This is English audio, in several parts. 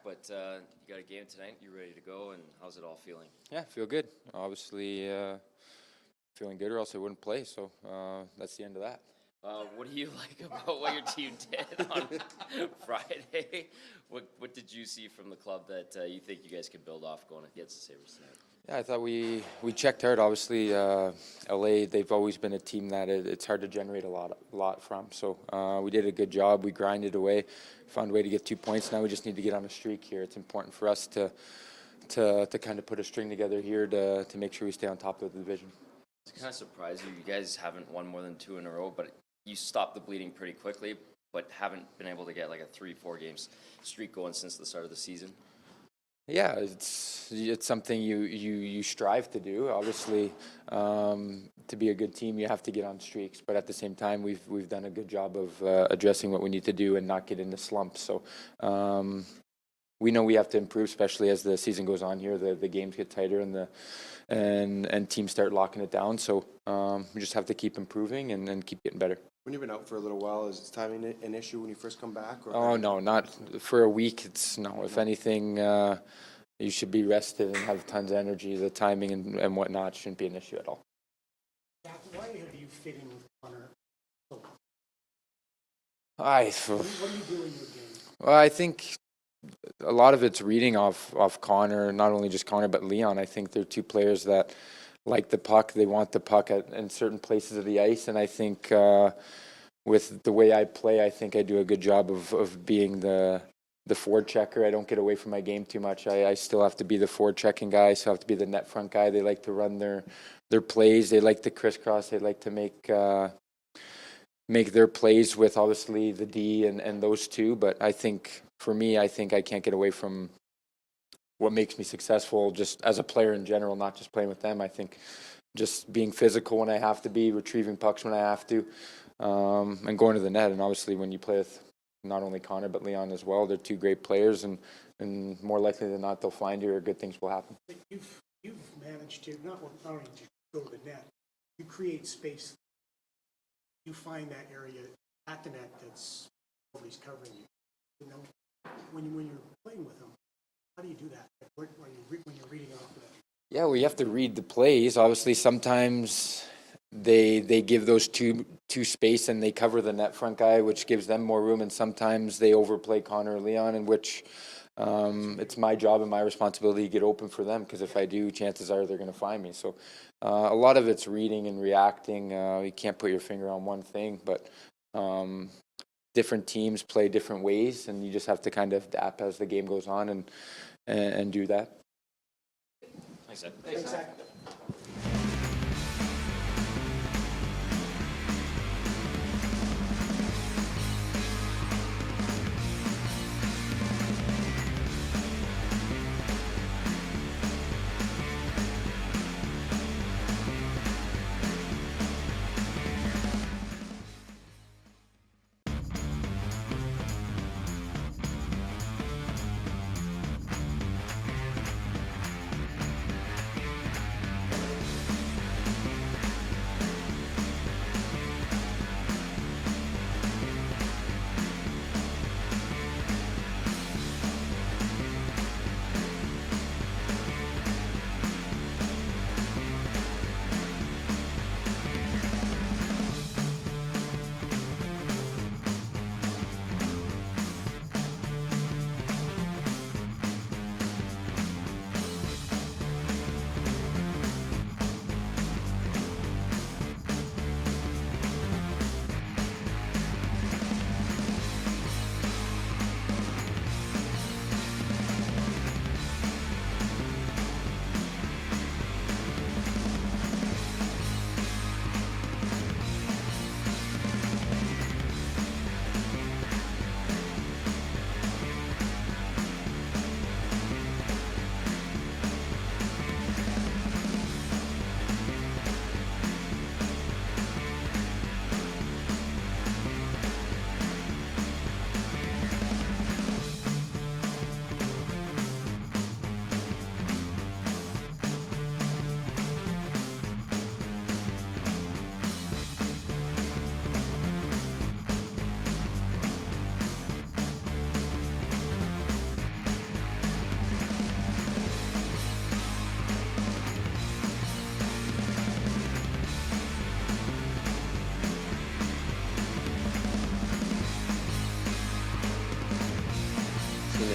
but you got a game tonight. You ready to go, and how's it all feeling? Yeah, feel good. Obviously, feeling good, or else I wouldn't play. So that's the end of that. What do you like about what your team did on Friday? What did you see from the club that you think you guys could build off going against the Sabres tonight? Yeah, I thought we checked hard. Obviously, LA, they've always been a team that it's hard to generate a lot from. So we did a good job. We grinded away, found a way to get 2 points. Now we just need to get on a streak here. It's important for us to kind of put a string together here to make sure we stay on top of the division. It's kind of surprising you guys haven't won more than 2 in a row, but you stopped the bleeding pretty quickly, but haven't been able to get like a 3-4 games streak going since the start of the season. Yeah, it's something you strive to do. Obviously, to be a good team, you have to get on streaks. But at the same time, we've done a good job of addressing what we need to do and not get into slumps. So we know we have to improve, especially as the season goes on here. The games get tighter and teams start locking it down. So we just have to keep improving and keep getting better. When you've been out for a little while, is timing an issue when you first come back? Or Oh, no, not for a week. No. If anything, you should be rested and have tons of energy. The timing and whatnot shouldn't be an issue at all. Why have you fit in with Connor so well? What do you do in your game? Well, I think a lot of it's reading off Connor, not only just Connor, but Leon. I think they're two players that like the puck. They want the puck in certain places of the ice, and I think with the way I play, I think I do a good job of being the forward checker. I don't get away from my game too much. I still have to be the forward checking guy. I still have to be the net front guy. They like to run their plays. They like to crisscross. They like to make their plays with obviously the D and those two. But I think for me, I think I can't get away from what makes me successful just as a player in general, not just playing with them. I think just being physical when I have to be, retrieving pucks when I have to, and going to the net. And obviously when you play with not only Connor but Leon as well, they're two great players, and more likely than not they'll find you or good things will happen. But you've managed to not only to go to the net, you create space. You find that area at the net that's nobody's covering you. You know, when you're playing with them, how do you do that? When you're reading off of that? Yeah, well, you have to read the plays. Obviously, sometimes they give those two space and they cover the net front guy, which gives them more room, and sometimes they overplay Connor or Leon, in which it's my job and my responsibility to get open for them, because if I do, chances are they're going to find me. So a lot of it's reading and reacting. You can't put your finger on one thing, but different teams play different ways, and you just have to kind of adapt as the game goes on and do that. Thanks, Ed. Exactly.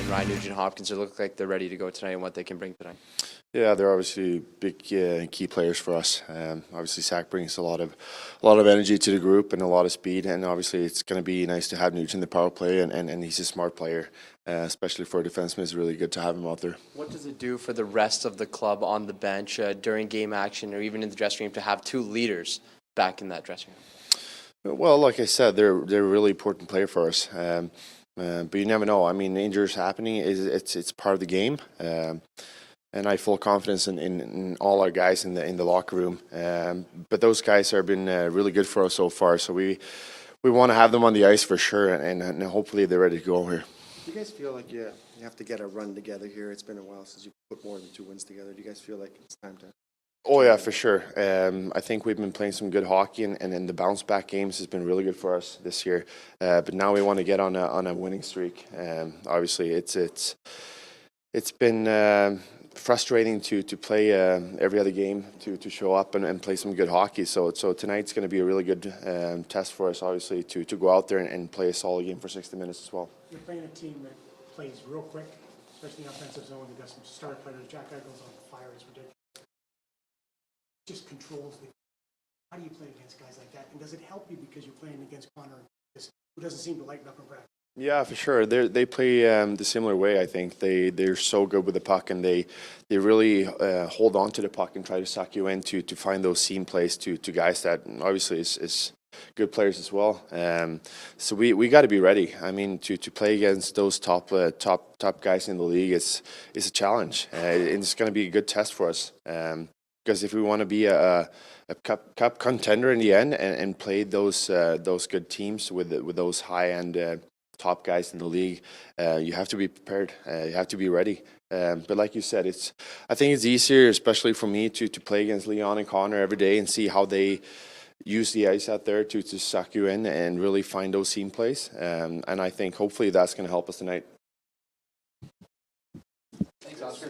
and Ryan Nugent-Hopkins look like they're ready to go tonight and what they can bring tonight? Yeah, they're obviously big key players for us. Obviously, Zach brings a lot of energy to the group and a lot of speed. And obviously, it's going to be nice to have Nugent in the power play, and he's a smart player, especially for a defenseman. It's really good to have him out there. What does it do for the rest of the club on the bench during game action or even in the dressing room to have two leaders back in that dressing room? Well, like I said, they're a really important player for us. But you never know. I mean, injuries happening it's part of the game. And I have full confidence in all our guys in the locker room. But those guys have been really good for us so far. So we want to have them on the ice for sure, and hopefully they're ready to go here. Do you guys feel like you have to get a run together here? It's been a while since you put more than 2 wins together. Do you guys feel like it's time to? Oh yeah, for sure. I think we've been playing some good hockey, and the bounce back games has been really good for us this year. But now we want to get on a winning streak. Obviously, it's been frustrating to play every other game to show up and play some good hockey. So tonight's going to be a really good test for us, obviously, to go out there and play a solid game for 60 minutes as well. You're playing a team that plays real quick, especially in the offensive zone. They've got some star players. Jack Eichel's on fire. It's ridiculous. Just controls the. How do you play against guys like that? And does it help you because you're playing against Connor, who doesn't seem to lighten up in practice? Yeah, for sure. They play the similar way. I think they're so good with the puck, and they really hold on to the puck and try to suck you in to find those seam plays to guys that obviously is good players as well. So we got to be ready. I mean, to play against those top guys in the league is a challenge, and it's going to be a good test for us. Because if we want to be a cup contender in the end and play those good teams with those high end top guys in the league, you have to be prepared. You have to be ready. But like you said, I think it's easier, especially for me, to play against Leon and Connor every day and see how they use the ice out there to suck you in and really find those seam plays. And I think hopefully that's going to help us tonight. Thanks, Oscar.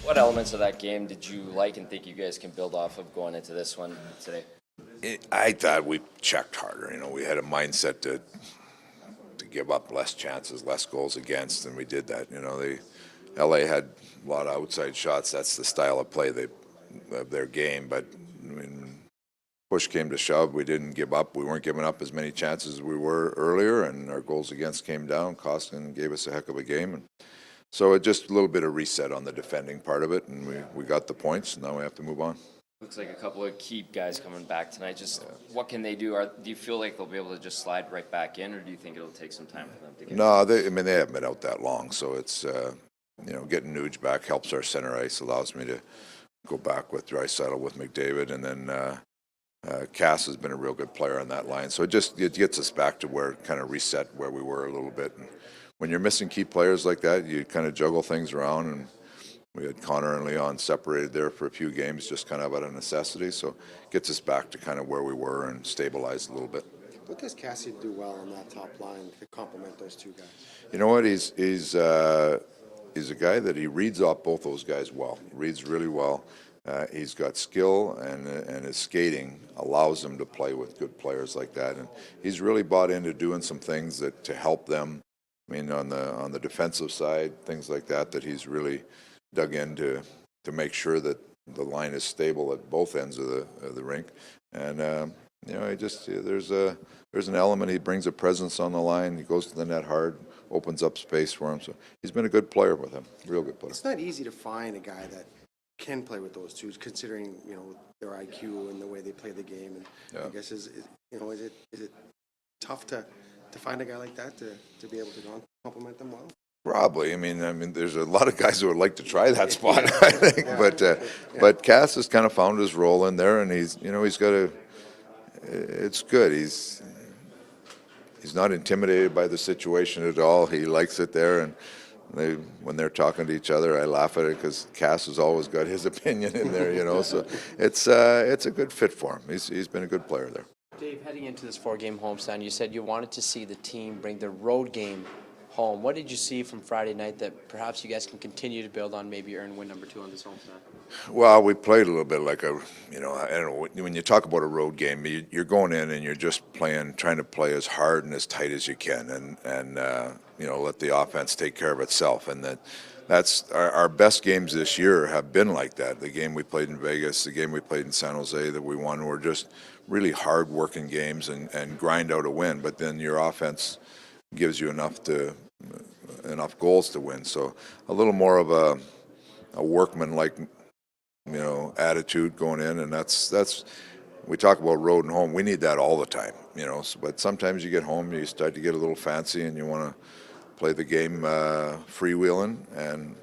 What elements of that game did you like and think you guys can build off of going into this one today? I thought we checked harder. We had a mindset to give up less chances, less goals against, and we did that. LA had a lot of outside shots. That's the style of play of their game. But when push came to shove, we didn't give up. We weren't giving up as many chances as we were earlier, and our goals against came down. Koskinen gave us a heck of a game, and so it just a little bit of reset on the defending part of it, and we got the points. And now we have to move on. Looks like a couple of key guys coming back tonight. Just what can they do? Do you feel like they'll be able to just slide right back in, or do you think it'll take some time for them to get? No, they haven't been out that long, so it's getting Nuge back helps our center ice, allows me to go back with Draisaitl, with McDavid, and then Cass has been a real good player on that line. So it gets us back to where kind of reset where we were a little bit. And when you're missing key players like that, you kind of juggle things around, and we had Connor and Leon separated there for a few games, just kind of out of necessity. So it gets us back to kind of where we were and stabilized a little bit. What does Cassie do well on that top line to complement those two guys? You know what? He's a guy that he reads off both those guys well. Reads really well. He's got skill, and his skating allows him to play with good players like that. And he's really bought into doing some things to help them. I mean, on the defensive side, things like that he's really dug into to make sure that the line is stable at both ends of the rink. And there's an element. He brings a presence on the line. He goes to the net hard, opens up space for him. So he's been a good player with him, real good player. It's not easy to find a guy that can play with those two, considering their IQ and the way they play the game. And Yeah. I guess is it tough to find a guy like that to be able to complement them well? Probably. I mean, there's a lot of guys who would like to try that spot, I think. But Cass has kind of found his role in there, and he's got it's good. He's not intimidated by the situation at all. He likes it there, and when they're talking to each other, I laugh at it because Cass has always got his opinion in there, So it's a good fit for him. He's been a good player there. Dave, heading into this 4-game homestand, you said you wanted to see the team bring the road game home. What did you see from Friday night that perhaps you guys can continue to build on, maybe earn win number 2 on this homestand? Well, we played a little bit like I don't know, when you talk about a road game, you're going in and you're just trying to play as hard and as tight as you can, and let the offense take care of itself. And that's our best games this year have been like that. The game we played in Vegas, the game we played in San Jose that we won, were just really hard-working games and grind out a win. But then your offense gives you enough goals to win. So a little more of a workman-like, attitude going in, and that's we talk about road and home. We need that all the time, but sometimes you get home, you start to get a little fancy, and you want to play the game freewheeling, and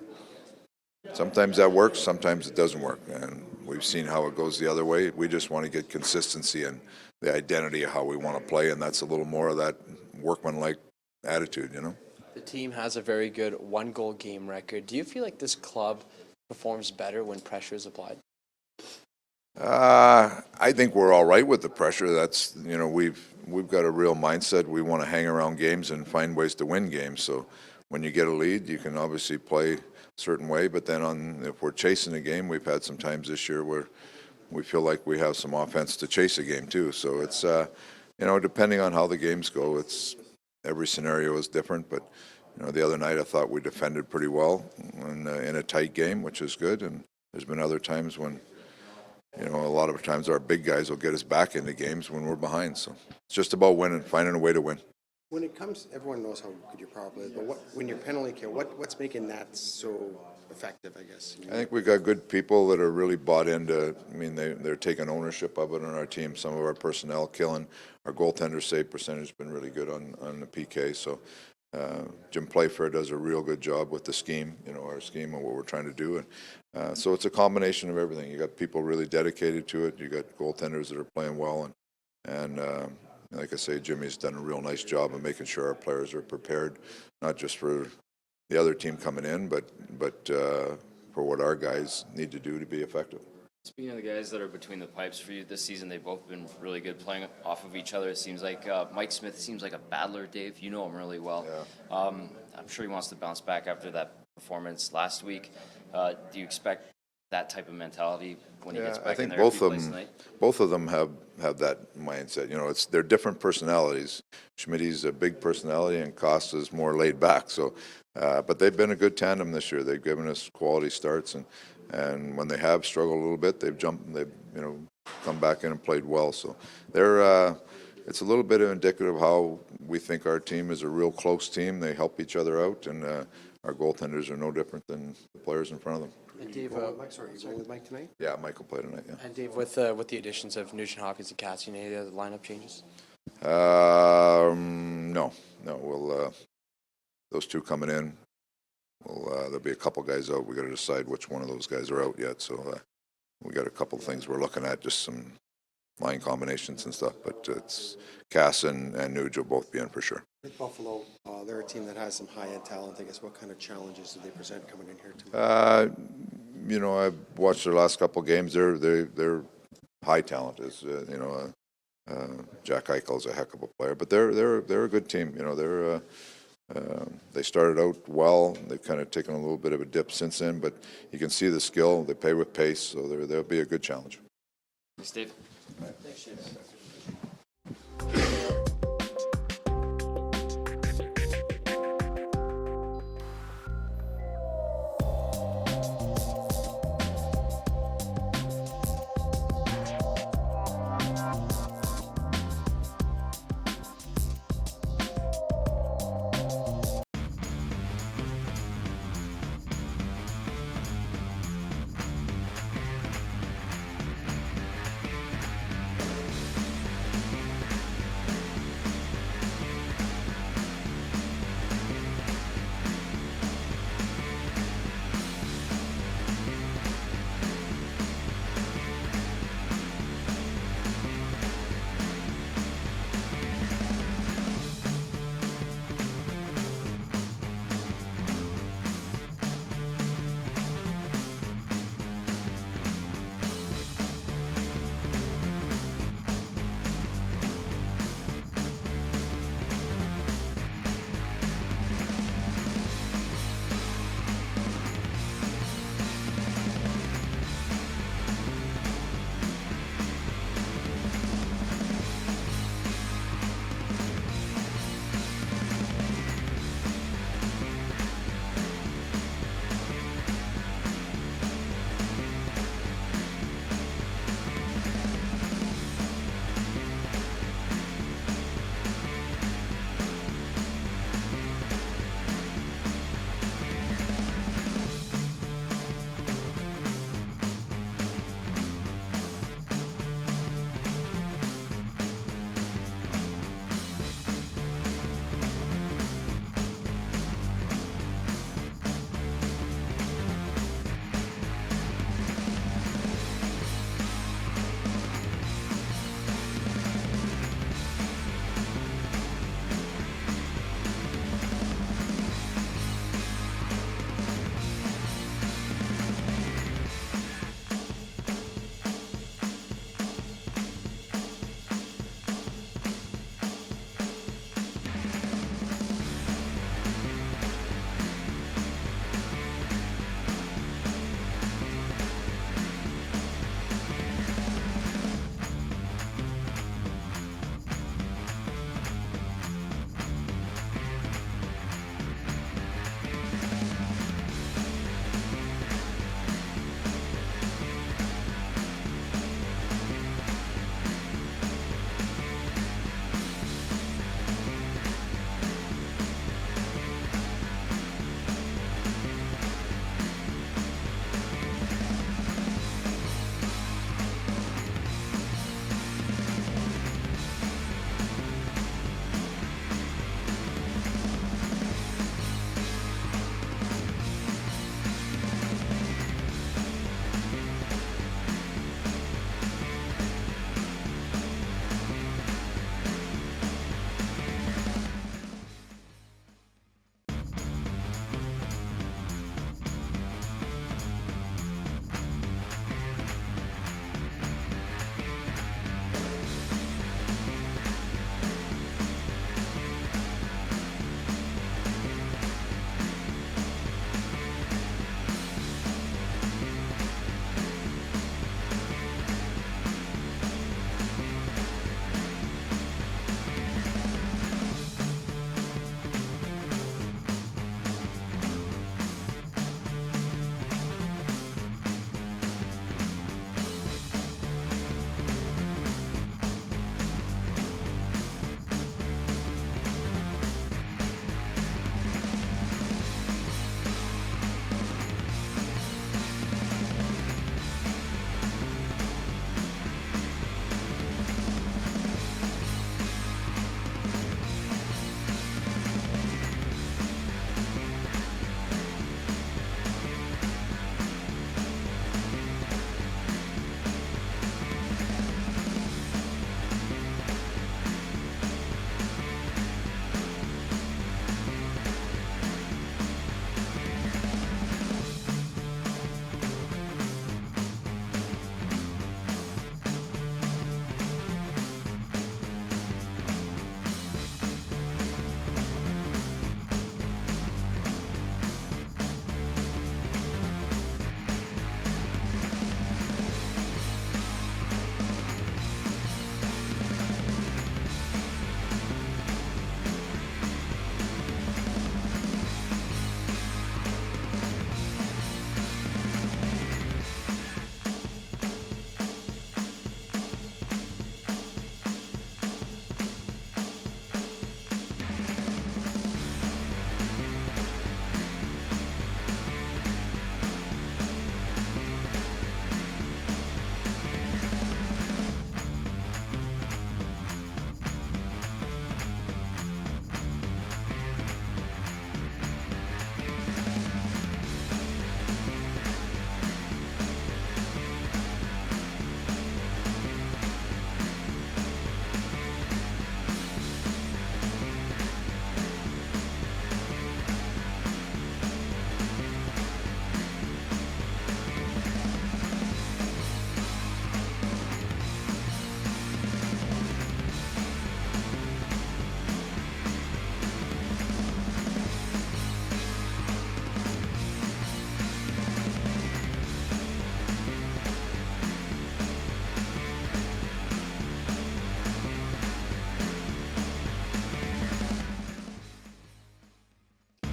sometimes that works, sometimes it doesn't work, and we've seen how it goes the other way. We just want to get consistency and the identity of how we want to play, and that's a little more of that workman-like attitude, The team has a very good 1-goal game record. Do you feel like this club performs better when pressure is applied? I think we're all right with the pressure. That's we've got a real mindset. We want to hang around games and find ways to win games. So when you get a lead, you can obviously play a certain way. But then if we're chasing a game, we've had some times this year where we feel like we have some offense to chase a game too. So it's depending on how the games go, every scenario is different. But the other night I thought we defended pretty well in a tight game, which is good. And there's been other times when, a lot of times our big guys will get us back into games when we're behind. So it's just about winning, finding a way to win. When it comes, everyone knows how good your power play is, but when your penalty kill, what's making that so effective, I guess? I think we've got good people that are really bought into. I mean, they're taking ownership of it on our team. Some of our personnel killing. Our goaltender save percentage has been really good on the PK. So Jim Playfair does a real good job with the scheme, our scheme and what we're trying to do. And so it's a combination of everything. You got people really dedicated to it. You got goaltenders that are playing well, and like I say, Jimmy's done a real nice job of making sure our players are prepared, not just for the other team coming in, but for what our guys need to do to be effective. Speaking of the guys that are between the pipes for you this season, they've both been really good playing off of each other. It seems like Mike Smith seems like a battler, Dave. You know him really well. Yeah. I'm sure he wants to bounce back after that performance last week. Do you expect that type of mentality when he gets I back in think there if he plays tonight? both of them have that mindset. You know, they're different personalities. Schmidt's a big personality, and Costa's more laid back. So, but they've been a good tandem this year. They've given us quality starts, and when they have struggled a little bit, they've come back in and played well. So they're. It's a little bit indicative of how we think our team is a real close team. They help each other out, and our goaltenders are no different than the players in front of them. And Dave, You going with Mike tonight? Yeah, Michael played tonight, yeah. and Dave, with the additions of Nugent Hopkins and Cassian, any other lineup changes? No. We'll those two coming in. There'll be a couple guys out. We got to decide which one of those guys are out yet. So we got a couple of things we're looking at, just some line combinations and stuff. But it's Cass and Nuge will both be in for sure. With Buffalo, they're a team that has some high-end talent. I guess what kind of challenges do they present coming in here tonight? I've watched their last couple of games. They're high talent. Jack Eichel's a heck of a player, but they're a good team. They started out well. They've kind of taken a little bit of a dip since then, but you can see the skill. They play with pace, so they'll be a good challenge. Thanks, Dave.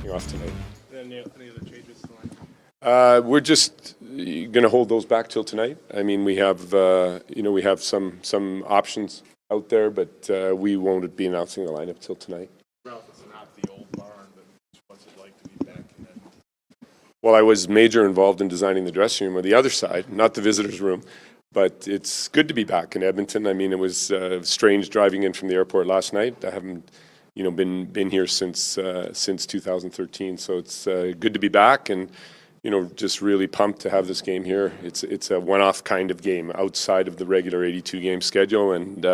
walking off tonight. Any other changes to the line? We're just going to hold those back till tonight. I mean, we have we have some options out there, but we won't be announcing the lineup till tonight. Ralph, it's not the old barn, but what's it like to be back in Edmonton? Well, I was major involved in designing the dressing room on the other side, not the visitors' room. But it's good to be back in Edmonton. I mean, it was strange driving in from the airport last night. I haven't, been here since 2013. So it's good to be back, and just really pumped to have this game here. It's a one-off kind of game outside of the regular 82-game schedule, and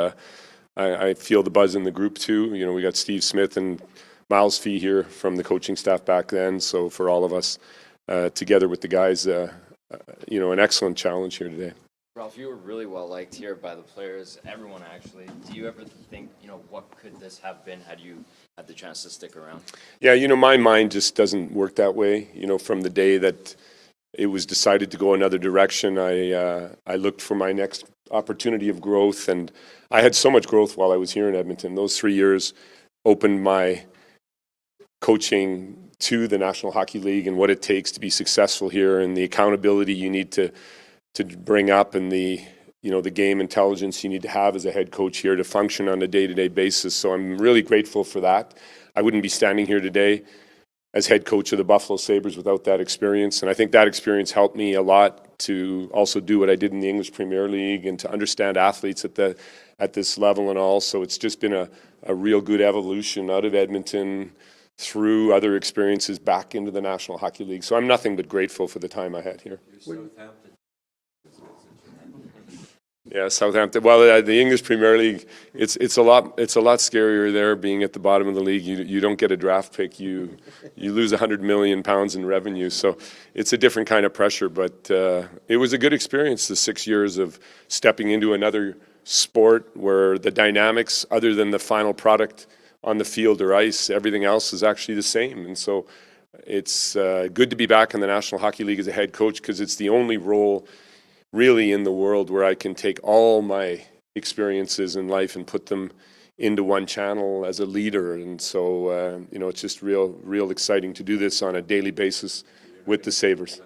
I feel the buzz in the group too. We got Steve Smith and Miles Fee here from the coaching staff back then. So for all of us, together with the guys, an excellent challenge here today. Ralph, you were really well liked here by the players, everyone actually. Do you ever think, what could this have been had you had the chance to stick around? Yeah, my mind just doesn't work that way. From the day that it was decided to go another direction, I looked for my next opportunity of growth, and I had so much growth while I was here in Edmonton. Those 3 years opened my coaching to the National Hockey League and what it takes to be successful here, and the accountability you need to bring up, and the game intelligence you need to have as a head coach here to function on a day-to-day basis. So I'm really grateful for that. I wouldn't be standing here today as head coach of the Buffalo Sabres without that experience, and I think that experience helped me a lot to also do what I did in the English Premier League and to understand athletes at this level and all. So it's just been a real good evolution out of Edmonton through other experiences back into the National Hockey League. So I'm nothing but grateful for the time I had here. Yeah, Southampton. Well, the English Premier League, it's a lot scarier there. Being at the bottom of the league, you don't get a draft pick. You lose £100 million in revenue. So it's a different kind of pressure. But it was a good experience. The 6 years of stepping into another sport where the dynamics, other than the final product on the field or ice, everything else is actually the same. And so it's good to be back in the National Hockey League as a head coach, because it's the only role really in the world where I can take all my experiences in life and put them into one channel as a leader. And so, it's just real exciting to do this on a daily basis with the Sabres.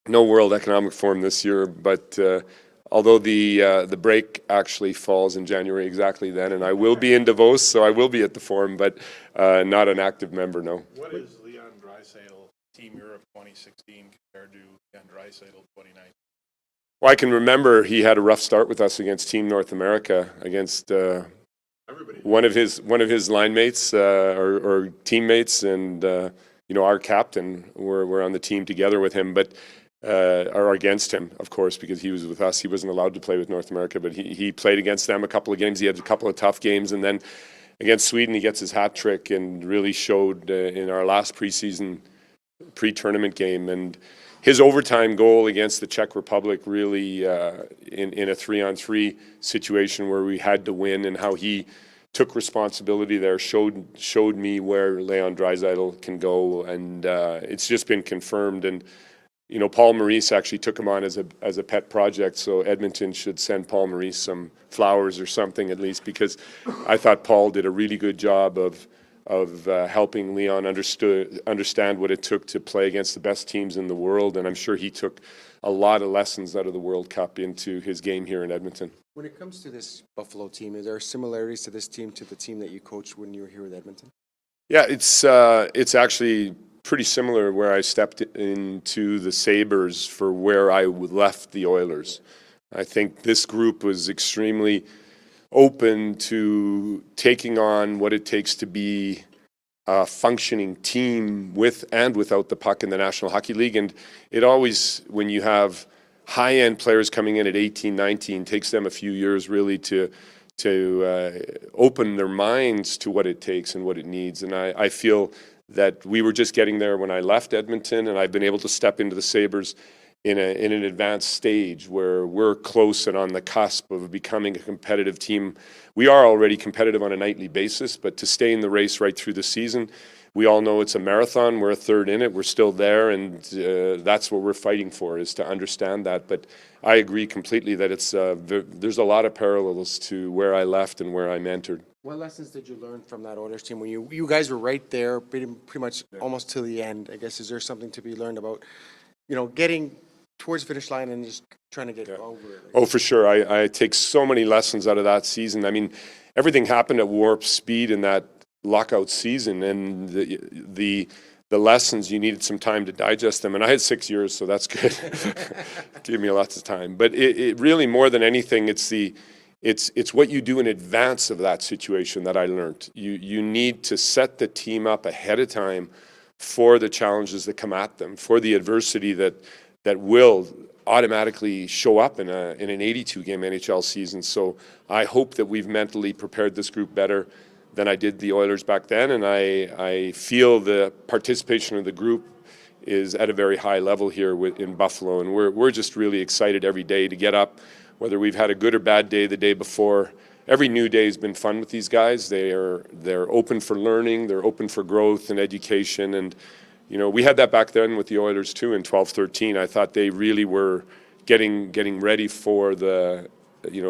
No World Economic Forum this year, but although the break actually falls in January exactly then, and I will be in Davos, so I will be at the forum, but not an active member, no. What is Leon Draisaitl Team Europe 2016 compared to Leon Draisaitl 2019? Well, I can remember he had a rough start with us against Team North America, against one of his line mates or teammates, and our captain. We're on the team together with him, but or against him, of course, because he was with us. He wasn't allowed to play with North America, but he played against them a couple of games. He had a couple of tough games, and then against Sweden, he gets his hat trick and really showed in our last pre-tournament game. And his overtime goal against the Czech Republic really in a 3-on-3 situation where we had to win, and how he took responsibility there showed me where Leon Draisaitl can go, and it's just been confirmed. And Paul Maurice actually took him on as a pet project, so Edmonton should send Paul Maurice some flowers or something at least, because I thought Paul did a really good job of helping Leon understand what it took to play against the best teams in the world, and I'm sure he took a lot of lessons out of the World Cup into his game here in Edmonton. When it comes to this Buffalo team, are there similarities to this team to the team that you coached when you were here with Edmonton? Yeah, it's actually pretty similar where I stepped into the Sabres for where I left the Oilers. I think this group was extremely open to taking on what it takes to be a functioning team with and without the puck in the National Hockey League. And it always, when you have high-end players coming in at 18, 19, takes them a few years really to open their minds to what it takes and what it needs. And I feel that we were just getting there when I left Edmonton, and I've been able to step into the Sabres in an advanced stage where we're close and on the cusp of becoming a competitive team. We are already competitive on a nightly basis, but to stay in the race right through the season, we all know it's a marathon. We're a third in it. We're still there, and that's what we're fighting for, is to understand that. But I agree completely that it's there's a lot of parallels to where I left and where I'm entered. What lessons did you learn from that Oilers team when you guys were right there, pretty much almost to the end? I guess, is there something to be learned about, getting towards the finish line and just trying to get over it? Oh, for sure. I take so many lessons out of that season. I mean, everything happened at warp speed in that lockout season, and the lessons, you needed some time to digest them. And I had 6 years, so that's good. Gave me lots of time. But it really, more than anything, it's what you do in advance of that situation that I learned. You need to set the team up ahead of time for the challenges that come at them, for the adversity that will automatically show up in an 82-game NHL season. So I hope that we've mentally prepared this group better than I did the Oilers back then, and I feel the participation of the group is at a very high level here in Buffalo, and we're just really excited every day to get up, whether we've had a good or bad day the day before. Every new day has been fun with these guys. They're open for learning, they're open for growth and education, and we had that back then with the Oilers too in 12-13. I thought they really were getting ready for the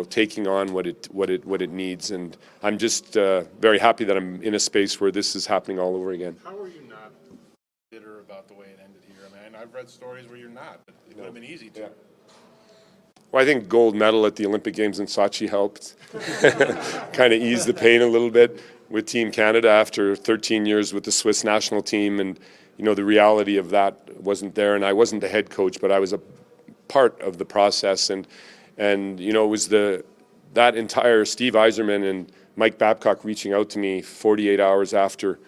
taking on what it needs, and I'm just very happy that I'm in a space where this is happening all over again. How are you not bitter about the way it ended here? I mean, I've read stories where you're not, but it would have been easy to. Yeah. Well, I think gold medal at the Olympic Games in Sochi helped kind of ease the pain a little bit with Team Canada after 13 years with the Swiss national team, and the reality of that wasn't there, and I wasn't the head coach, but I was a part of the process, and it was that entire Steve Yzerman and Mike Babcock reaching out to me 48 hours after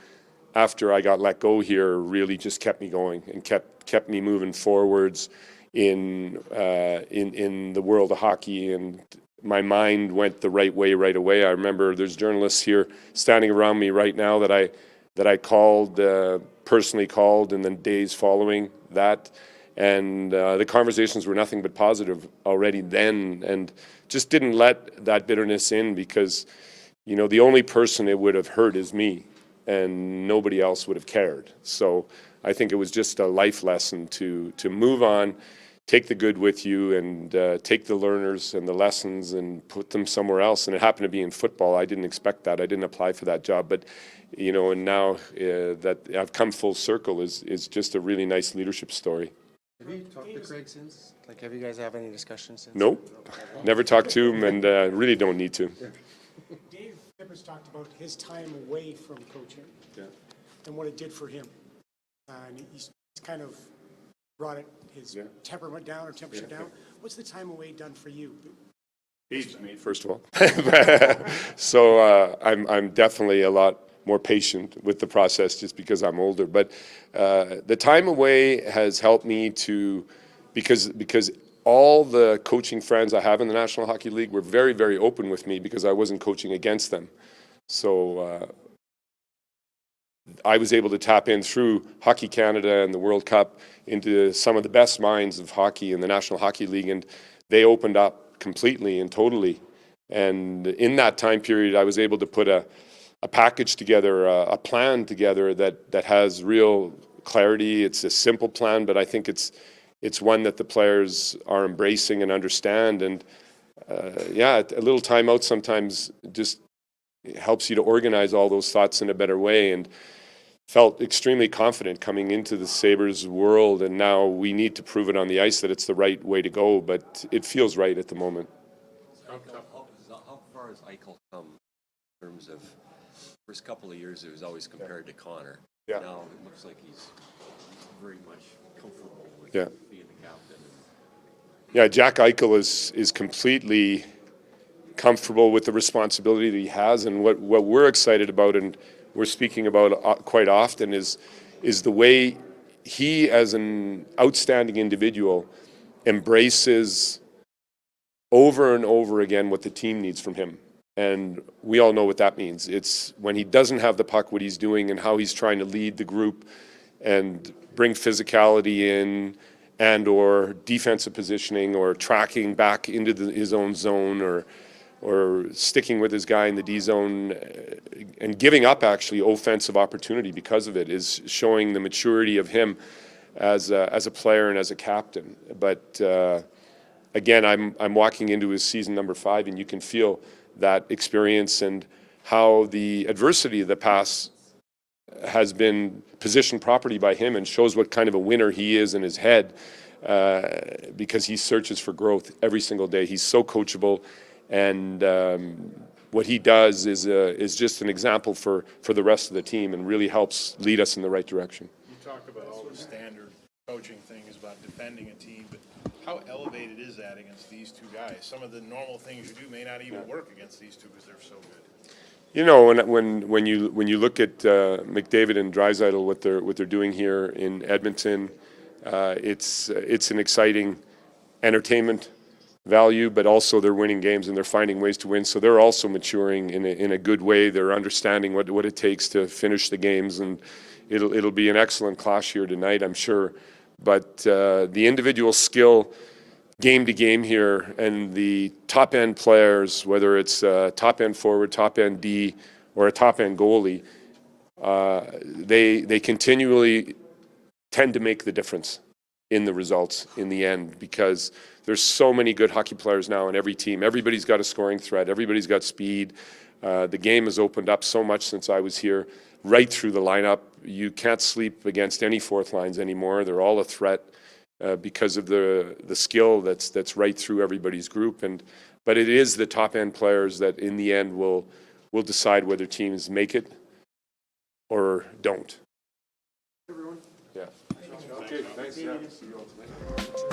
I got let go here really just kept me going and kept me moving forwards in the world of hockey, and my mind went the right way right away. I remember there's journalists here standing around me right now that I called, personally called, and then days following that. And the conversations were nothing but positive already then, and just didn't let that bitterness in because, the only person it would have hurt is me, and nobody else would have cared. So I think it was just a life lesson to move on, take the good with you, and take the learners and the lessons and put them somewhere else. And it happened to be in football. I didn't expect that. I didn't apply for that job, but and now that I've come full circle is just a really nice leadership story. Have you talked to Craig since? Have you guys have any discussions since? Nope. Never talked to him, and really don't need to. Dave Tippett's talked about his time away from coaching and what it did for him. And he's kind of brought his temperament down or temperature down. What's the time away done for you? Aged me, first of all. So I'm definitely a lot more patient with the process just because I'm older. But the time away has helped me because all the coaching friends I have in the National Hockey League were very, very open with me because I wasn't coaching against them. So I was able to tap in through Hockey Canada and the World Cup into some of the best minds of hockey in the National Hockey League, and they opened up completely and totally. And in that time period, I was able to put a package together, a plan together that has real clarity. It's a simple plan, but I think it's one that the players are embracing and understand. And a little time out sometimes just helps you to organize all those thoughts in a better way. And felt extremely confident coming into the Sabres world, and now we need to prove it on the ice that it's the right way to go, but it feels right at the moment. How far has Eichel come in terms of first couple of years? It was always compared to Connor. Yeah. Now it looks like he's very much comfortable with Yeah. being the captain. Yeah, Jack Eichel is completely comfortable with the responsibility that he has, and what we're excited about and we're speaking about quite often is the way he, as an outstanding individual, embraces over and over again what the team needs from him. And we all know what that means. It's when he doesn't have the puck, what he's doing and how he's trying to lead the group and bring physicality in and or defensive positioning or tracking back into his own zone or sticking with his guy in the D zone and giving up actually offensive opportunity because of it is showing the maturity of him as a player and as a captain. But again, I'm walking into his season number 5, and you can feel that experience and how the adversity of the past has been positioned properly by him, and shows what kind of a winner he is in his head, because he searches for growth every single day. He's so coachable, and what he does is just an example for the rest of the team, and really helps lead us in the right direction. You talk about all the standard coaching things about defending a team, but how elevated is that against these two guys? Some of the normal things you do may not even work against these two because they're so good. You know, when you look at McDavid and Draisaitl, what they're doing here in Edmonton, it's an exciting entertainment value, but also they're winning games and they're finding ways to win. So they're also maturing in a good way. They're understanding what it takes to finish the games, and it'll be an excellent clash here tonight, I'm sure. But the individual skill, game to game here, and the top end players, whether it's top end forward, top end D, or a top end goalie, they continually tend to make the difference in the results in the end, because there's so many good hockey players now in every team. Everybody's got a scoring threat. Everybody's got speed. The game has opened up so much since I was here, right through the lineup. You can't sleep against any fourth lines anymore. They're all a threat. Because of the skill that's right through everybody's group, but it is the top end players that in the end will decide whether teams make it or don't. Everyone. Yeah. Okay. Thanks. Yeah. See you all tonight.